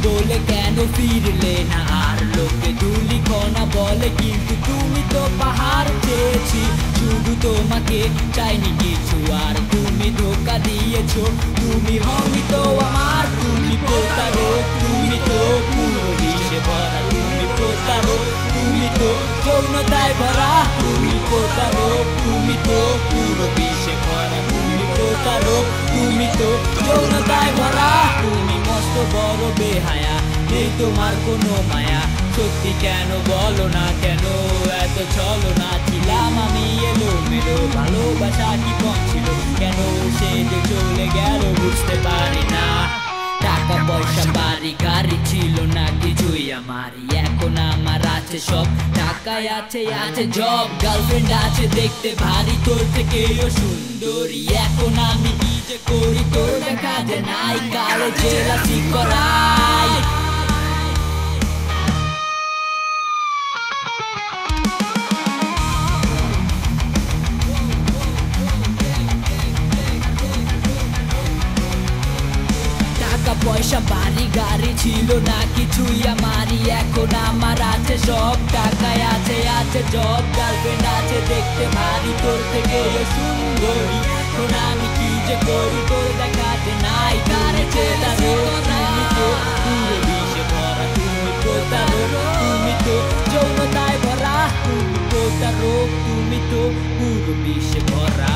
বলে কেন ফিরলে না আর? লোকে ধুলি কণা বলে কিন্তু তুমি তো পাহাড় চেয়েছি শুধু তোমাকে, চাইনি কিছু আর তুমি ধোকা দিয়েছো। তুমি হওনি তো আমার, তুমি প্রতারক, তুমি তো পুরো বিষে ভরা, তুমি প্রতারক, তুমি তো যৌনতায় ভরা, তুমি প্রতারক, তুমি তো পুরো বিষে ভরা, তুমি প্রতারক, তুমি তো যৌনতায় ভরা। তুমি মস্ত বড় বেহায়া, নেই তোমার কোনো মায়া, সত্যি কেন বলো না কেন এত ছলো না? ছিলাম আমি এলোমেলো, ভালোবাসা কি কম ছিল? কেন সে যে চলে গেল বুঝতে পারি না। টাকা পয়সা বাড়ি গাড়ি ছিল না কিছুই আমারই, এখন আমার আছে সব। টাকায় আছে আছে জব, গার্লফ্রেন্ড আছে দেখতে ভারী, তোর থেকেও সুন্দরী। এখন আমি কি যে করি তোর দেখা যে নাই, কালে জেলাসি করাই। টাকা পয়সা বাড়ি গাড়ি ছিল না কিছুই আমারই, এখন আমার আছে সব। টাকায় আছে আছে জব, গার্লফ্রেন্ড আছে দেখতে ভারী, তোর থেকে সুন্দরী। এখন আমি কি যে করি তোর দেখাতে নাই, কারে চেতারো তুমি তো পুরো বিষে ভরা, তুমি প্রতারক, তুমি তো যৌনতায় ভরা, তুমি প্রতারক, তুমি তো পুরো বিষে ভরা।